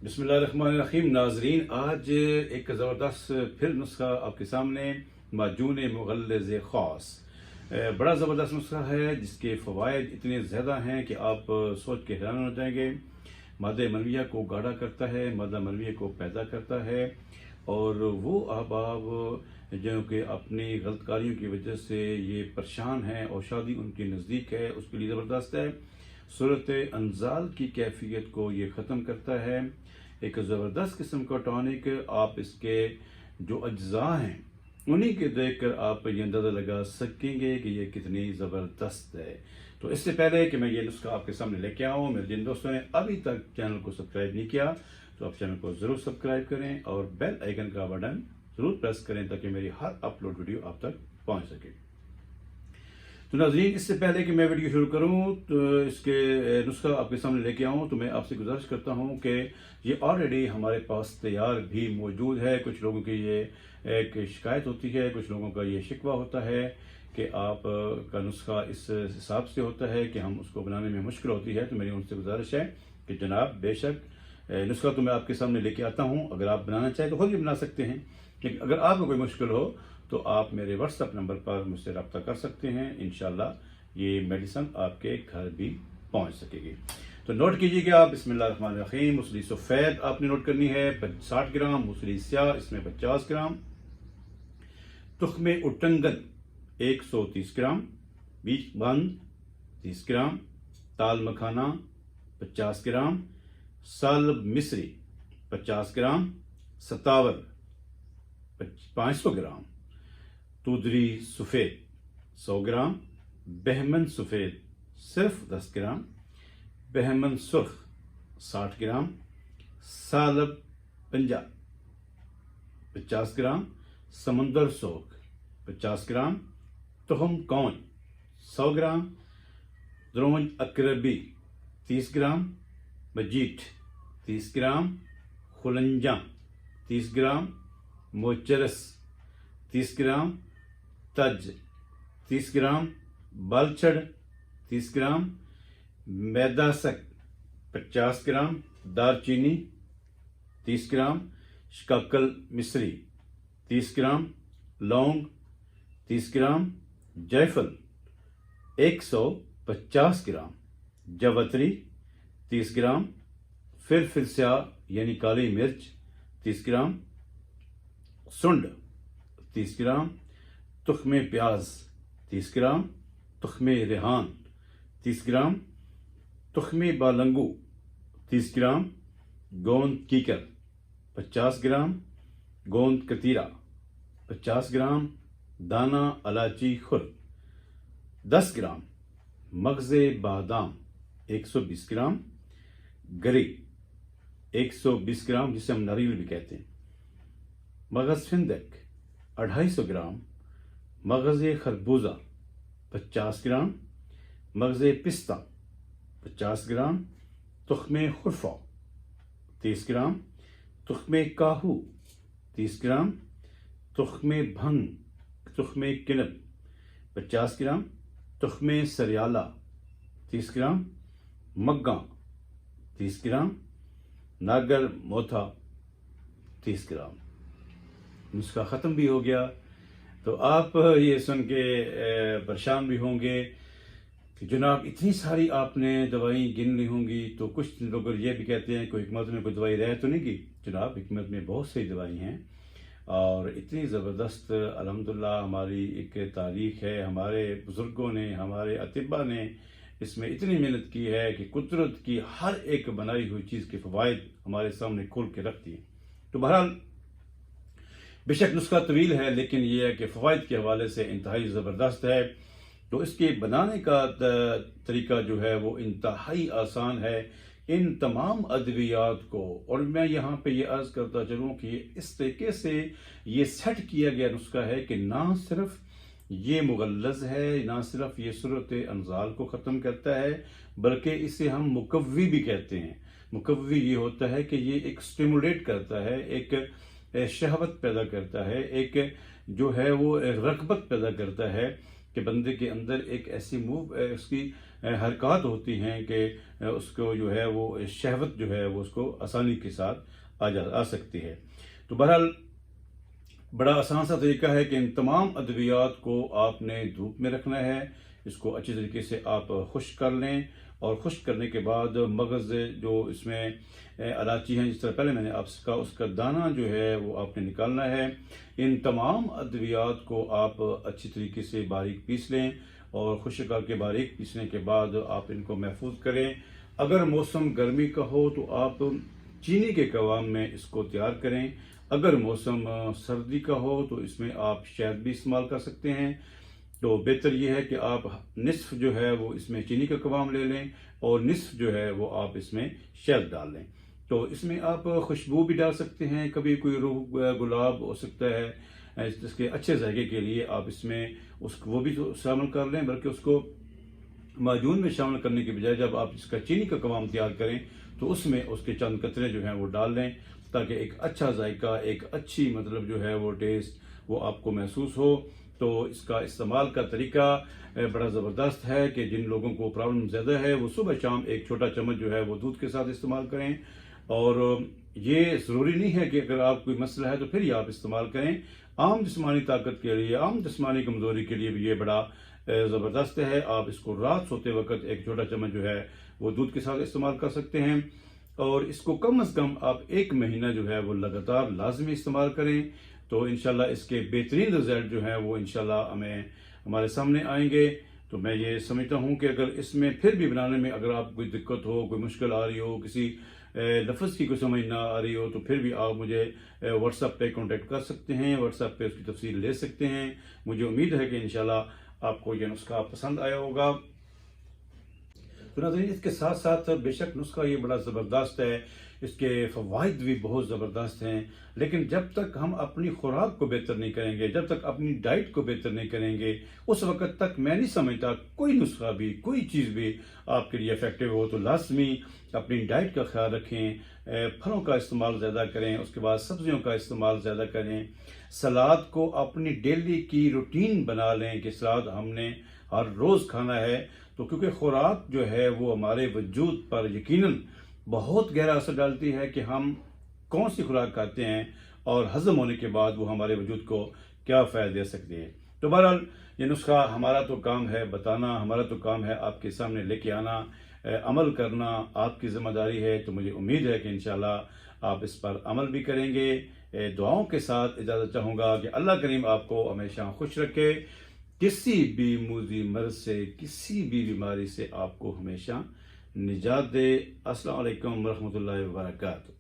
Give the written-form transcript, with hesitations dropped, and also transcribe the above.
بسم اللہ الرحمن الرحیم ناظرین، آج ایک زبردست پھر نسخہ آپ کے سامنے معجون مغلظ خاص، بڑا زبردست نسخہ ہے جس کے فوائد اتنے زیادہ ہیں کہ آپ سوچ کے حیران ہو جائیں گے۔ مادہ مرویہ کو گاڑھا کرتا ہے، مادہ مرویہ کو پیدا کرتا ہے، اور وہ احباب جو کہ اپنی غلط کاریوں کی وجہ سے یہ پریشان ہیں اور شادی ان کی نزدیک ہے، اس کے لیے زبردست ہے۔ صورت انزال کی کیفیت کو یہ ختم کرتا ہے۔ ایک زبردست قسم کا ٹانک، آپ اس کے جو اجزاء ہیں انہی کے دیکھ کر آپ یہ اندازہ لگا سکیں گے کہ یہ کتنی زبردست ہے۔ تو اس سے پہلے کہ میں یہ نسخہ آپ کے سامنے لے کے آؤں، میرے جن دوستوں نے ابھی تک چینل کو سبسکرائب نہیں کیا تو آپ چینل کو ضرور سبسکرائب کریں اور بیل آئیکن کا بٹن ضرور پریس کریں تاکہ میری ہر اپلوڈ ویڈیو آپ تک پہنچ سکے۔ تو ناظرین، اس سے پہلے کہ میں ویڈیو شروع کروں تو اس کے نسخہ آپ کے سامنے لے کے آؤں تو میں آپ سے گزارش کرتا ہوں کہ یہ آلریڈی ہمارے پاس تیار بھی موجود ہے۔ کچھ لوگوں کی یہ ایک شکایت ہوتی ہے، کچھ لوگوں کا یہ شکوہ ہوتا ہے کہ آپ کا نسخہ اس حساب سے ہوتا ہے کہ ہم اس کو بنانے میں مشکل ہوتی ہے۔ تو میری ان سے گزارش ہے کہ جناب بے شک نسخہ تو میں آپ کے سامنے لے کے آتا ہوں، اگر آپ بنانا چاہیں تو خود بھی بنا سکتے ہیں، لیکن اگر آپ کو کوئی مشکل ہو تو آپ میرے واٹس ایپ نمبر پر مجھ سے رابطہ کر سکتے ہیں۔ انشاءاللہ یہ میڈیسن آپ کے گھر بھی پہنچ سکے گی۔ تو نوٹ کیجئے گا، بسم اللہ الرحمن الرحیم۔ موسلی سفید آپ نے نوٹ کرنی ہے 60 گرام، موسلی سیاہ اس میں 50 گرام، تخم اٹنگن 130 گرام، بیج بند 30 گرام، تال مکھانا 50 گرام، سالب مصری 50 گرام، ستاور 500 گرام، تودری سفید 100 گرام، بہمن سفید صرف 10 گرام، بہمن سرخ 60 گرام، سالب پنجاب 50 گرام، سمندر سوگ 50 گرام، تہم کون 100 گرام، درونج اکربی 30 گرام، مجیٹ 30 گرام، خلنجاں 30 گرام، موچرس 30 گرام، تج 30 گرام، بالچڑ 30 گرام، میدا سک 50 گرام، دار چینی 30 گرام، شکاکل مصری 30 گرام، لونگ 30 گرام، جائفل 150 گرام، جوتری 30 گرام، فلفل سیاہ یعنی کالی مرچ 30 گرام، سنڈ 30 گرام، تخم پیاز 30 گرام، تخم ریحان 30 گرام، تخم بالنگو 30 گرام، گوند کیکر 50 گرام، گوند کتیرا 50 گرام، دانہ الائچی خرد 10 گرام، مغز بادام 120 گرام، گری 120 گرام جسے ہم ناریل بھی کہتے ہیں، مغز فندق 250 گرام، مغز خربوزہ 50 گرام، مغز پستہ 50 گرام، تخم خرفہ 30 گرام، تخم کاہو 30 گرام، تخم بھنگ، تخم کنب 50 گرام، تخم سریالہ 30 گرام، مگاں 30 گرام، ناگر موتھا 30 گرام۔ نسخہ ختم بھی ہو گیا۔ تو آپ یہ سن کے پریشان بھی ہوں گے کہ جناب اتنی ساری آپ نے دوائیں گن لی ہوں گی، تو کچھ لوگ یہ بھی کہتے ہیں کوئی حکمت میں کوئی دوائی رہ تو نہیں گی۔ جناب حکمت میں بہت سی دوائی ہیں اور اتنی زبردست الحمدللہ ہماری ایک تاریخ ہے، ہمارے بزرگوں نے، ہمارے اطباء نے اس میں اتنی محنت کی ہے کہ قدرت کی ہر ایک بنائی ہوئی چیز کے فوائد ہمارے سامنے کھول کے رکھتی ہیں۔ تو بہرحال بے شک نسخہ طویل ہے، لیکن یہ ہے کہ فوائد کے حوالے سے انتہائی زبردست ہے۔ تو اس کے بنانے کا طریقہ جو ہے وہ انتہائی آسان ہے۔ ان تمام ادویات کو، اور میں یہاں پہ یہ عرض کرتا چلوں کہ اس طریقے سے یہ سیٹ کیا گیا نسخہ ہے کہ نہ صرف یہ مغلظ ہے، نہ صرف یہ صورت انزال کو ختم کرتا ہے، بلکہ اسے ہم مقوی بھی کہتے ہیں۔ مقوی یہ ہوتا ہے کہ یہ ایک سٹیمولیٹ کرتا ہے، ایک شہوت پیدا کرتا ہے، ایک جو ہے وہ رغبت پیدا کرتا ہے کہ بندے کے اندر ایک ایسی اس کی حرکات ہوتی ہیں کہ اس کو جو ہے وہ شہوت جو ہے وہ اس کو آسانی کے ساتھ آ سکتی ہے۔ تو بہرحال بڑا آسان سا طریقہ ہے کہ ان تمام ادویات کو آپ نے دھوپ میں رکھنا ہے، اس کو اچھی طریقے سے آپ خشک کر لیں، اور خشک کرنے کے بعد مغز جو اس میں الائچی ہیں، جس طرح پہلے میں نے آپ سے کہا، اس کا دانہ جو ہے وہ آپ نے نکالنا ہے۔ ان تمام ادویات کو آپ اچھی طریقے سے باریک پیس لیں، اور خشک کر کے باریک پیسنے کے بعد آپ ان کو محفوظ کریں۔ اگر موسم گرمی کا ہو تو آپ چینی کے قوام میں اس کو تیار کریں، اگر موسم سردی کا ہو تو اس میں آپ شہد بھی استعمال کر سکتے ہیں۔ تو بہتر یہ ہے کہ آپ نصف جو ہے وہ اس میں چینی کا قوام لے لیں، اور نصف جو ہے وہ آپ اس میں شہد ڈال لیں۔ تو اس میں آپ خوشبو بھی ڈال سکتے ہیں، کبھی کوئی روح گلاب ہو سکتا ہے، جس کے اچھے ذائقے کے لیے آپ اس میں وہ بھی شامل کر لیں، بلکہ اس کو معجون میں شامل کرنے کے بجائے جب آپ اس کا چینی کا قوام تیار کریں تو اس میں اس کے چند قطرے جو ہیں وہ ڈال لیں، تاکہ ایک اچھا ذائقہ، ایک اچھی مطلب جو ہے وہ ٹیسٹ وہ آپ کو محسوس ہو۔ تو اس کا استعمال کا طریقہ بڑا زبردست ہے کہ جن لوگوں کو پرابلم زیادہ ہے وہ صبح شام ایک چھوٹا چمچ جو ہے وہ دودھ کے ساتھ استعمال کریں، اور یہ ضروری نہیں ہے کہ اگر آپ کوئی مسئلہ ہے تو پھر یہ آپ استعمال کریں۔ عام جسمانی طاقت کے لیے، عام جسمانی کمزوری کے لیے بھی یہ بڑا زبردست ہے۔ آپ اس کو رات سوتے وقت ایک چھوٹا چمچ جو ہے وہ دودھ کے ساتھ استعمال کر سکتے ہیں، اور اس کو کم از کم آپ 1 مہینہ جو ہے وہ لگاتار لازمی استعمال کریں، تو انشاءاللہ اس کے بہترین رزلٹ جو ہیں وہ انشاءاللہ ہمارے سامنے آئیں گے۔ تو میں یہ سمجھتا ہوں کہ اگر اس میں پھر بھی بنانے میں اگر آپ کوئی دقت ہو، کوئی مشکل آ رہی ہو، کسی لفظ کی کوئی سمجھ نہ آ رہی ہو، تو پھر بھی آپ مجھے واٹس ایپ پہ کانٹیکٹ کر سکتے ہیں، واٹس ایپ پہ اس کی تفصیل لے سکتے ہیں۔ مجھے امید ہے کہ انشاءاللہ آپ کو یہ نسخہ پسند آیا ہوگا۔ تو ناظرین، اس کے ساتھ ساتھ بے شک نسخہ یہ بڑا زبردست ہے، اس کے فوائد بھی بہت زبردست ہیں، لیکن جب تک ہم اپنی خوراک کو بہتر نہیں کریں گے، جب تک اپنی ڈائٹ کو بہتر نہیں کریں گے، اس وقت تک میں نہیں سمجھتا کوئی نسخہ بھی، کوئی چیز بھی آپ کے لیے افیکٹو ہو۔ تو لازمی اپنی ڈائٹ کا خیال رکھیں، پھلوں کا استعمال زیادہ کریں، اس کے بعد سبزیوں کا استعمال زیادہ کریں، سلاد کو اپنی ڈیلی کی روٹین بنا لیں کہ سلاد ہم نے ہر روز کھانا ہے۔ تو کیونکہ خوراک جو ہے وہ ہمارے وجود پر یقیناً بہت گہرا اثر ڈالتی ہے کہ ہم کون سی خوراک کھاتے ہیں، اور ہضم ہونے کے بعد وہ ہمارے وجود کو کیا فائدہ دے سکتی ہے۔ تو بہرحال یہ نسخہ ہمارا تو کام ہے بتانا، ہمارا تو کام ہے آپ کے سامنے لے کے آنا، عمل کرنا آپ کی ذمہ داری ہے۔ تو مجھے امید ہے کہ انشاءاللہ آپ اس پر عمل بھی کریں گے۔ دعاؤں کے ساتھ اجازت چاہوں گا کہ اللہ کریم آپ کو ہمیشہ خوش رکھے، کسی بھی موذی مرض سے، کسی بھی بیماری سے آپ کو ہمیشہ نجات دے۔ السلام علیکم ورحمۃ اللہ وبرکاتہ۔